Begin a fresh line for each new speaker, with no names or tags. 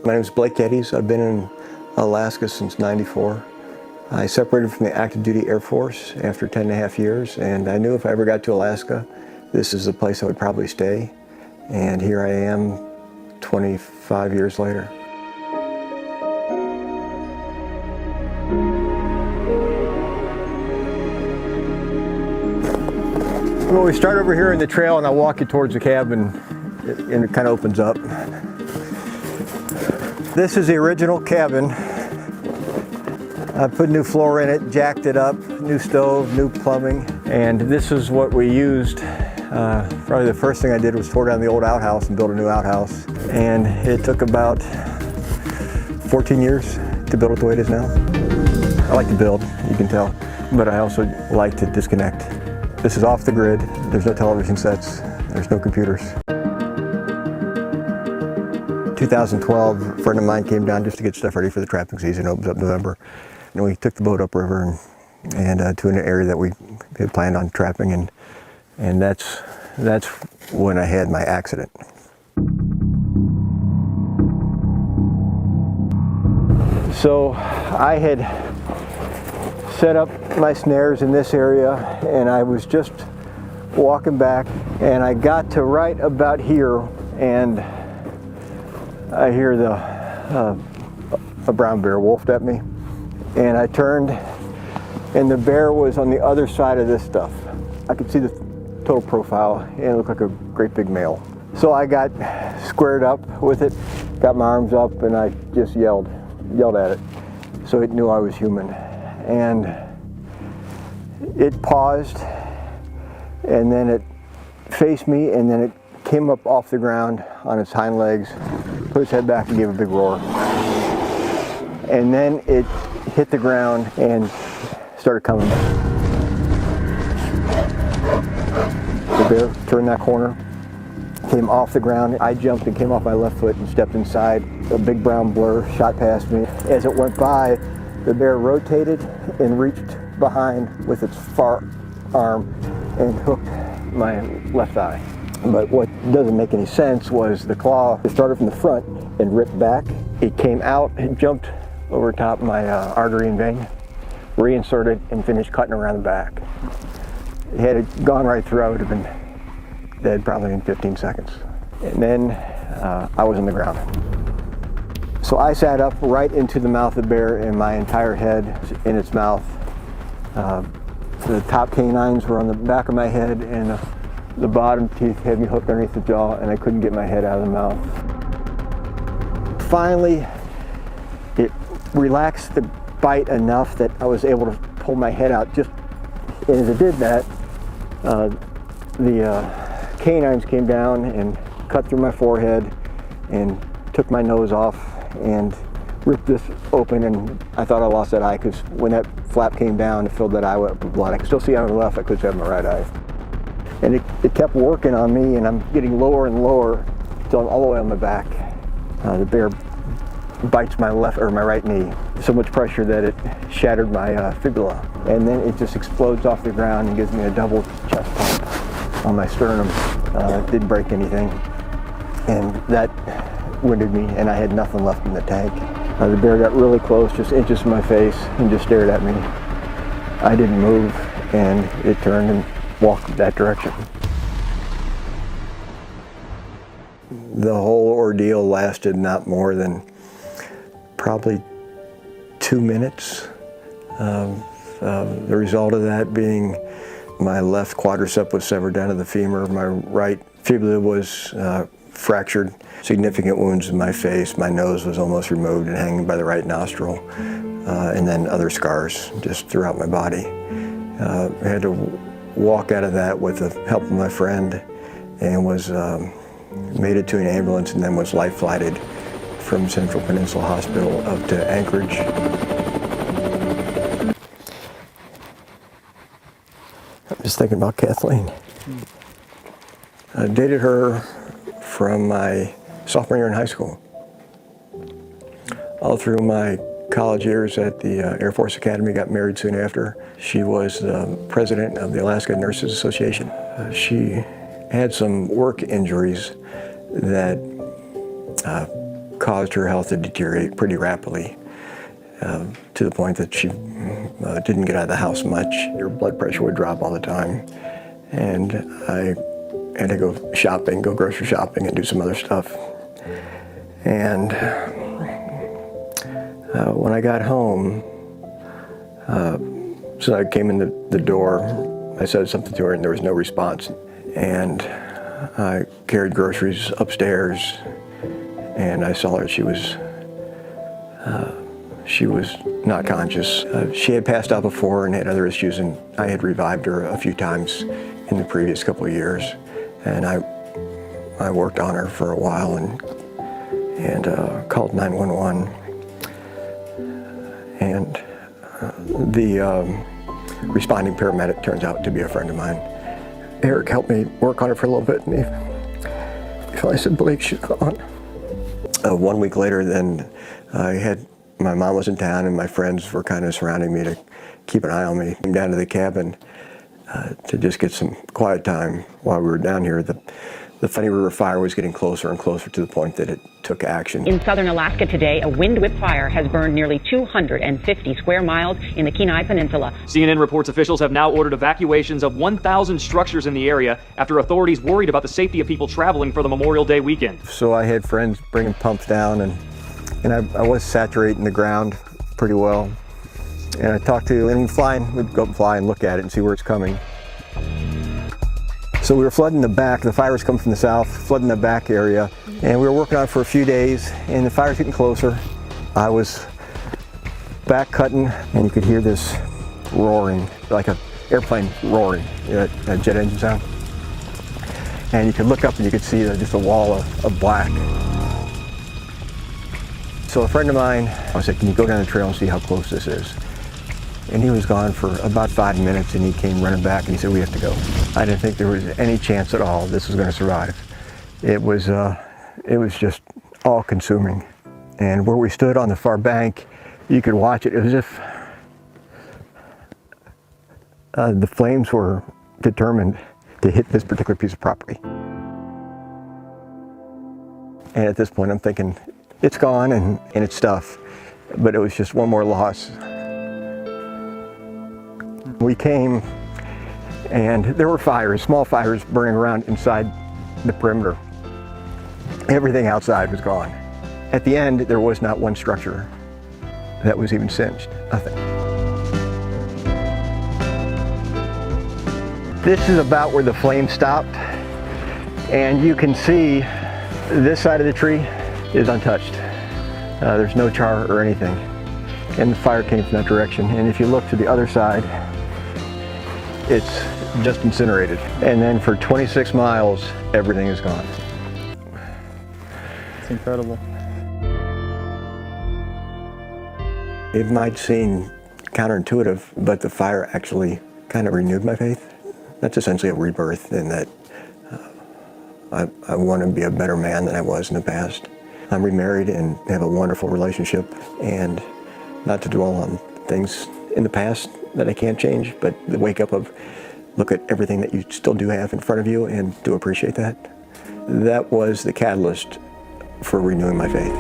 My name is Gettys. I've been in Alaska since '94. I separated from the active duty Air Force after 10.5 years, and I knew if I ever got to Alaska, this is the place I would probably stay. And here I am 25 years later. Well, we start over here in the trail and I'll walk you towards the cabin and it kind of opens up. This is the original cabin. I put new floor in it, jacked it up, new stove, new plumbing, and this is what we used. Probably the first thing I did was tore down the old outhouse and build a new outhouse. And it took about 14 years to build it the way it is now. I like to build, you can tell, but I also like to disconnect. This is off the grid. There's no television sets. There's no computers. 2012, a friend of mine came down just to get stuff ready for the trapping season. It opens up November. And we took the boat upriver and to an area that we had planned on trapping, and that's when I had my accident. So I had set up my snares in this area, and I was just walking back, and I got to right about here, and I hear a brown bear wolfed at me, and I turned, and the bear was on the other side of this stuff. I could see the total profile, and it looked like a great big male. So I got squared up with it, got my arms up, and I just yelled at it, so it knew I was human. And it paused, and then it faced me, and then it came up off the ground on its hind legs, put its head back and gave a big roar. And then it hit the ground and started coming back. The bear turned that corner, came off the ground. I jumped and came off my left foot and stepped inside. A big brown blur shot past me. As it went by, the bear rotated and reached behind with its far arm and hooked my left thigh. But what doesn't make any sense was the claw, it started from the front and ripped back. It came out and jumped over top my artery and vein, reinserted, and finished cutting around the back. Had it gone right through, I would have been dead probably in 15 seconds. And then I was on the ground. So I sat up right into the mouth of the bear, and my entire head in its mouth. The top canines were on the back of my head, and the bottom teeth had me hooked underneath the jaw, and I couldn't get my head out of the mouth. Finally, it relaxed the bite enough that I was able to pull my head out. Just and as it did that, the canines came down and cut through my forehead and took my nose off and ripped this open, and I thought I lost that eye because when that flap came down, it filled that eye up with blood. I could still see on the left, I couldn't see on my right eye. And it kept working on me, and I'm getting lower and lower until I'm all the way on my back. The bear bites my left or my right knee. So much pressure that it shattered my fibula. And then it just explodes off the ground and gives me a double chest pump on my sternum. It didn't break anything. And that winded me, and I had nothing left in the tank. The bear got really close, just inches from my face, and just stared at me. I didn't move, and it turned and walked that direction. The whole ordeal lasted not more than probably 2 minutes. The result of that being my left quadricep was severed down to the femur, my right fibula was fractured, significant wounds in my face, my nose was almost removed and hanging by the right nostril, and then other scars just throughout my body. I had to walk out of that with the help of my friend, and was made it to an ambulance, and then was life flighted from Central Peninsula Hospital up to Anchorage. I'm just thinking about Kathleen. I dated her from my sophomore year in high school. All through my college years at the Air Force Academy, got married soon after. She was the president of the Alaska Nurses Association. She had some work injuries that caused her health to deteriorate pretty rapidly, to the point that she didn't get out of the house much. Her blood pressure would drop all the time, and I had to go shopping, go grocery shopping, and do some other stuff. And when I got home, so I came in the door, I said something to her and there was no response. And I carried groceries upstairs and I saw her. She was not conscious. She had passed out before and had other issues, and I had revived her a few times in the previous couple of years. And I worked on her for a while and called 911. And the responding paramedic turns out to be a friend of mine. Eric helped me work on her for a little bit, and he finally said, "Blake, she's gone." 1 week later, then my mom was in town, and my friends were kind of surrounding me to keep an eye on me. I came down to the cabin to just get some quiet time while we were down here. The Funny River fire was getting closer and closer to the point that it took action.
In southern Alaska today, a wind-whipped fire has burned nearly 250 square miles in the Kenai Peninsula.
CNN reports officials have now ordered evacuations of 1,000 structures in the area after authorities worried about the safety of people traveling for the Memorial Day weekend.
So I had friends bringing pumps down, and I was saturating the ground pretty well. And I talked to, and we'd go up and fly and look at it and see where it's coming. So we were flooding the back. The fire was coming from the south, flooding the back area. And we were working on it for a few days, and the fire's getting closer. I was back cutting, and you could hear this roaring, like an airplane roaring, that jet engine sound. And you could look up and you could see just a wall of black. So a friend of mine, I said, "Can you go down the trail and see how close this is?" And he was gone for about 5 minutes, and he came running back and he said, "We have to go." I didn't think there was any chance at all this was going to survive. It was just all consuming. And where we stood on the far bank, you could watch it. It was as if the flames were determined to hit this particular piece of property. And at this point I'm thinking, it's gone and it's stuff, but it was just one more loss. We came, and there were fires, small fires burning around inside the perimeter. Everything outside was gone. At the end, there was not one structure that was even singed, nothing. This is about where the flame stopped, and you can see this side of the tree is untouched. There's no char or anything, and the fire came from that direction. And if you look to the other side, it's just incinerated. And then for 26 miles, everything is gone.
It's incredible.
It might seem counterintuitive, but the fire actually kind of renewed my faith. That's essentially a rebirth in that I want to be a better man than I was in the past. I'm remarried and have a wonderful relationship, and not to dwell on things in the past that I can't change, but the wake up of look at everything that you still do have in front of you and do appreciate that. That was the catalyst for renewing my faith.